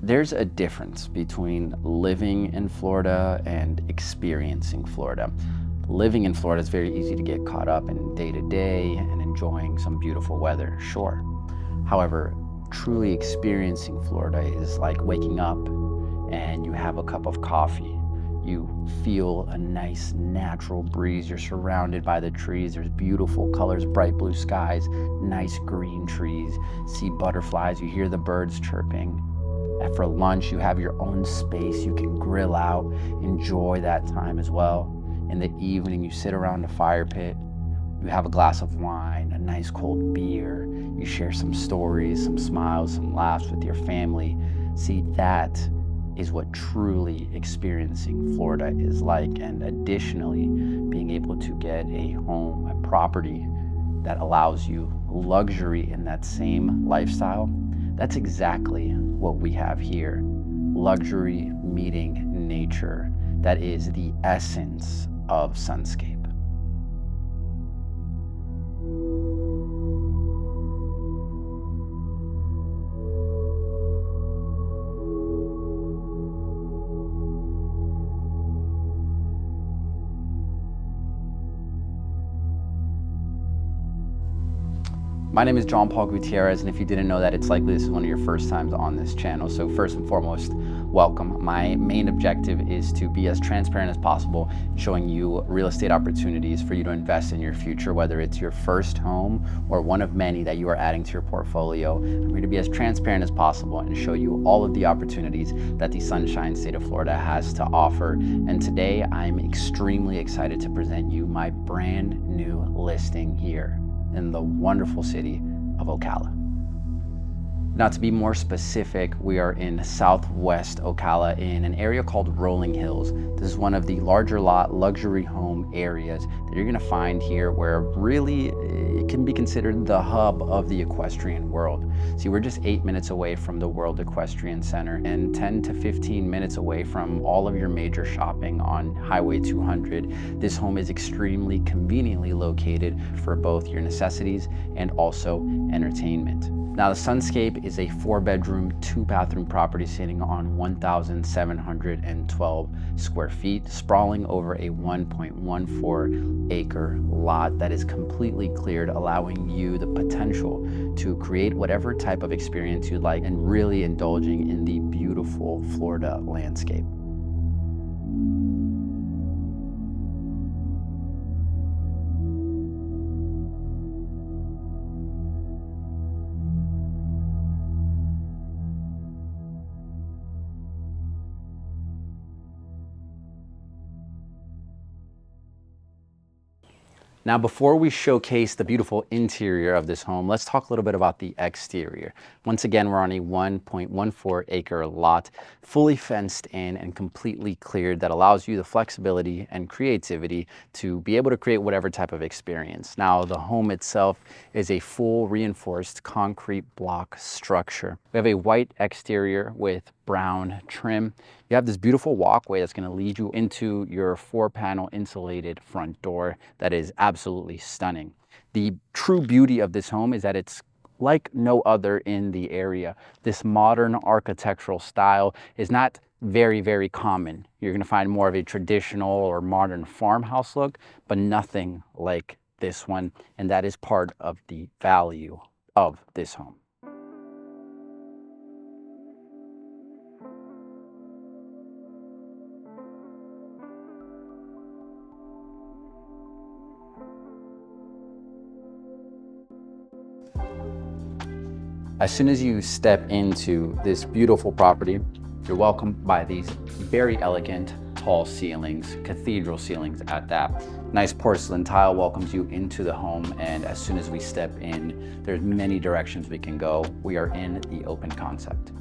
There's a difference between living in Florida and experiencing Florida. Living in Florida is very easy to get caught up in day to day and enjoying some beautiful weather, sure. However, truly experiencing Florida is like waking up and you have a cup of coffee. You feel a nice natural breeze. You're surrounded by the trees. There's beautiful colors, bright blue skies, nice green trees. See butterflies. You hear the birds chirping. And for lunch, you have your own space. You can grill out, enjoy that time as well. In the evening, you sit around a fire pit. You have a glass of wine, a nice cold beer. You share some stories, some smiles, some laughs with your family. See, that is what truly experiencing Florida is like. And additionally, being able to get a home, a property that allows you luxury in that same lifestyle, that's exactly what we have here. Luxury meeting nature. That is the essence of Sunscape. My name is John Paul Gutierrez, and if you didn't know that, it's likely this is one of your first times on this channel. So first and foremost, welcome. My main objective is to be as transparent as possible, showing you real estate opportunities for you to invest in your future, whether it's your first home or one of many that you are adding to your portfolio. I'm going to be as transparent as possible and show you all of the opportunities that the Sunshine State of Florida has to offer. And today, I'm extremely excited to present you my brand new listing here in the wonderful city of Ocala. Now, to be more specific, we are in Southwest Ocala in an area called Rolling Hills. This is one of the larger lot luxury home areas that you're gonna find here, where really it can be considered the hub of the equestrian world. See, we're just 8 minutes away from the World Equestrian Center and 10 to 15 minutes away from all of your major shopping on Highway 200. This home is extremely conveniently located for both your necessities and also entertainment. Now, the Sunscape is a 4-bedroom, 2-bathroom property sitting on 1,712 square feet, sprawling over a 1.14 acre lot that is completely cleared, allowing you the potential to create whatever type of experience you'd like and really indulging in the beautiful Florida landscape. Now, before we showcase the beautiful interior of this home, let's talk a little bit about the exterior. Once again, we're on a 1.14 acre lot, fully fenced in and completely cleared, that allows you the flexibility and creativity to be able to create whatever type of experience. Now, the home itself is a full reinforced concrete block structure. We have a white exterior with brown trim. You have this beautiful walkway that's going to lead you into your 4-panel insulated front door that is absolutely stunning. The true beauty of this home is that it's like no other in the area. This modern architectural style is not very, very common. You're going to find more of a traditional or modern farmhouse look, but nothing like this one, and that is part of the value of this home. As soon as you step into this beautiful property, you're welcomed by these very elegant, tall ceilings, cathedral ceilings at that. Nice porcelain tile welcomes you into the home, and as soon as we step in, there's many directions we can go. We are in the open concept.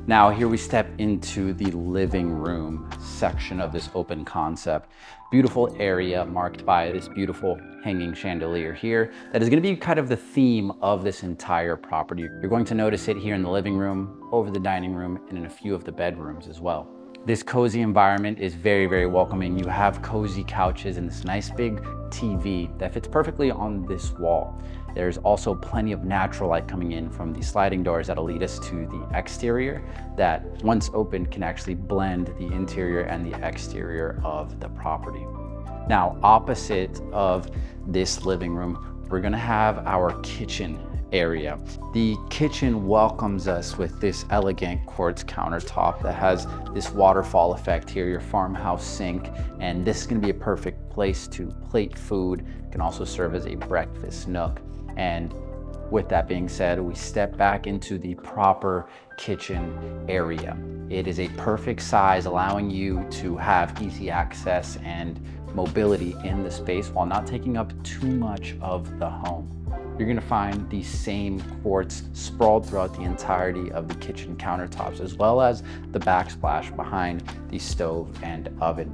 Now, here we step into the living room section of this open concept. Beautiful area marked by this beautiful hanging chandelier here that is going to be kind of the theme of this entire property. You're going to notice it here in the living room, over the dining room, and in a few of the bedrooms as well. This cozy environment is very, very welcoming. You have cozy couches and this nice big TV that fits perfectly on this wall. There's also plenty of natural light coming in from the sliding doors that'll lead us to the exterior that, once opened, can actually blend the interior and the exterior of the property. Now, opposite of this living room, we're gonna have our kitchen area. The kitchen welcomes us with this elegant quartz countertop that has this waterfall effect here, your farmhouse sink, and this is gonna be a perfect place to plate food. It can also serve as a breakfast nook. And with that being said, we step back into the proper kitchen area. It is a perfect size, allowing you to have easy access and mobility in the space while not taking up too much of the home. You're gonna find the same quartz sprawled throughout the entirety of the kitchen countertops, as well as the backsplash behind the stove and oven.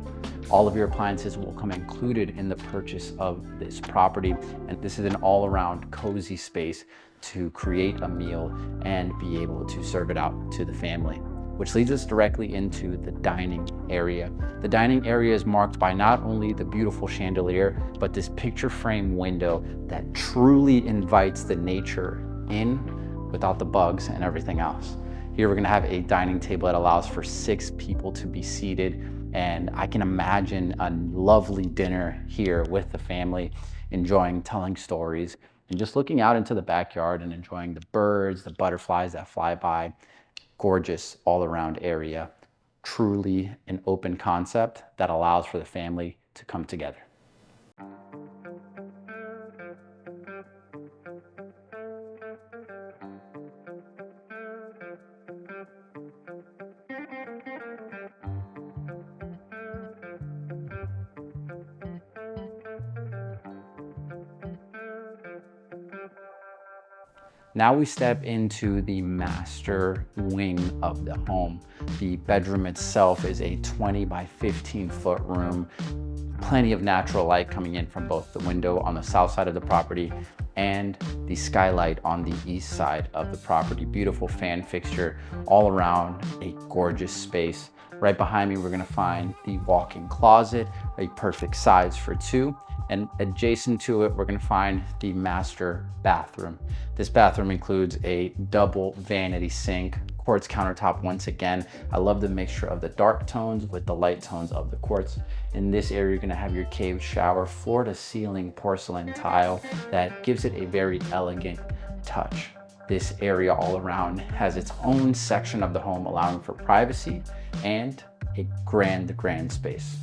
All of your appliances will come included in the purchase of this property, and this is an all-around cozy space to create a meal and be able to serve it out to the family. Which leads us directly into the dining area. The dining area is marked by not only the beautiful chandelier, but this picture frame window that truly invites the nature in without the bugs and everything else. Here we're gonna have a dining table that allows for 6 people to be seated, and I can imagine a lovely dinner here with the family, enjoying telling stories and just looking out into the backyard and enjoying the birds, the butterflies that fly by. Gorgeous all-around area, truly an open concept that allows for the family to come together. Now we step into the master wing of the home. The bedroom itself is a 20 by 15 foot room. Plenty of natural light coming in from both the window on the south side of the property and the skylight on the east side of the property. Beautiful fan fixture all around, a gorgeous space. Right behind me, we're gonna find the walk-in closet, a perfect size for 2. And adjacent to it, we're gonna find the master bathroom. This bathroom includes a double vanity sink, quartz countertop once again. I love the mixture of the dark tones with the light tones of the quartz. In this area, you're gonna have your cave shower, floor to ceiling porcelain tile that gives it a very elegant touch. This area all around has its own section of the home, allowing for privacy and a grand space.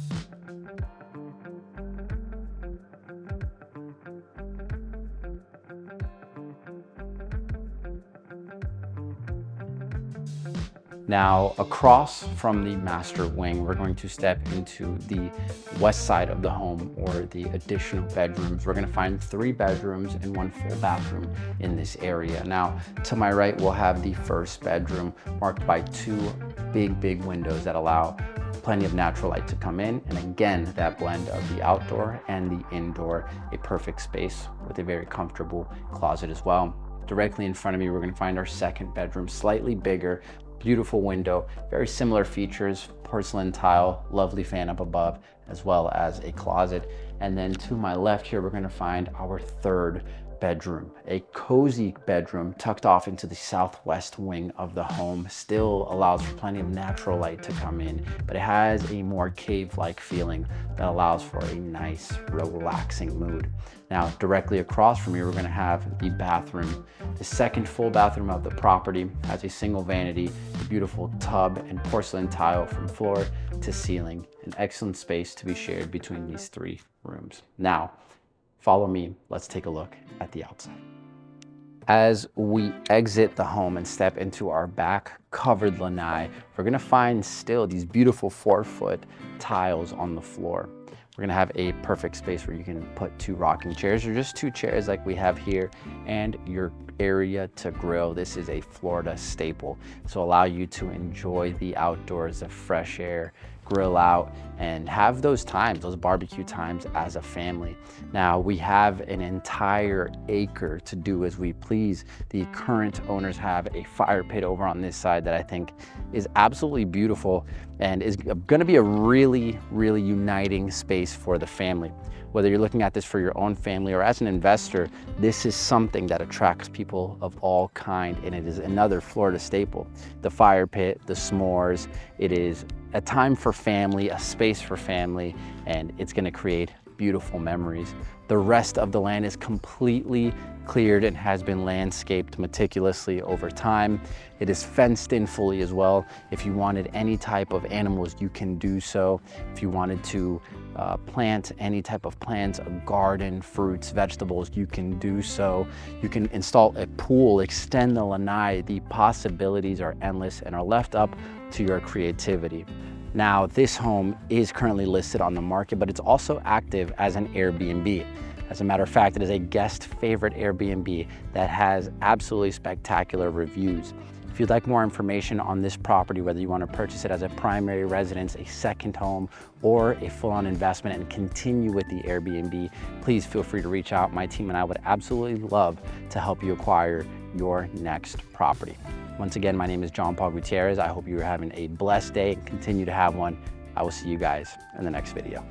Now, across from the master wing, we're going to step into the west side of the home, or the additional bedrooms. We're gonna find 3 bedrooms and 1 full bathroom in this area. Now, to my right, we'll have the first bedroom marked by 2 big windows that allow plenty of natural light to come in. And again, that blend of the outdoor and the indoor, a perfect space with a very comfortable closet as well. Directly in front of me, we're gonna find our second bedroom, slightly bigger, beautiful window, very similar features, porcelain tile, lovely fan up above, as well as a closet. And then to my left here, we're gonna find our third bedroom, a cozy bedroom tucked off into the southwest wing of the home. Still allows for plenty of natural light to come in, but it has a more cave-like feeling that allows for a nice, relaxing mood. Now, directly across from you, we're gonna have the bathroom. The second full bathroom of the property has a single vanity, a beautiful tub and porcelain tile from floor to ceiling, an excellent space to be shared between these 3 rooms. Now, follow me, let's take a look at the outside. As we exit the home and step into our back covered lanai, we're gonna find still these beautiful 4-foot tiles on the floor. We're gonna have a perfect space where you can put 2 rocking chairs, or just 2 chairs like we have here, and your area to grill. This is a Florida staple, so allow you to enjoy the outdoors, the fresh air, grill out, and have those times, those barbecue times as a family. Now, we have an entire acre to do as we please. The current owners have a fire pit over on this side that I think is absolutely beautiful and is gonna be a really, really uniting space for the family. Whether you're looking at this for your own family or as an investor, this is something that attracts people of all kind, and it is another Florida staple. The fire pit, the s'mores, it is a time for family, a space for family, and it's gonna create beautiful memories. The rest of the land is completely cleared and has been landscaped meticulously over time. It is fenced in fully as well. If you wanted any type of animals, you can do so. If you wanted to plant any type of plants, a garden, fruits, vegetables, you can do so. You can install a pool, extend the lanai. The possibilities are endless and are left up to your creativity. Now, this home is currently listed on the market, but it's also active as an Airbnb. As a matter of fact, it is a guest favorite Airbnb that has absolutely spectacular reviews. If you'd like more information on this property, whether you want to purchase it as a primary residence, a second home, or a full-on investment and continue with the Airbnb, please feel free to reach out. My team and I would absolutely love to help you acquire your next property. Once again, my name is John Paul Gutierrez. I hope you are having a blessed day and continue to have one. I will see you guys in the next video.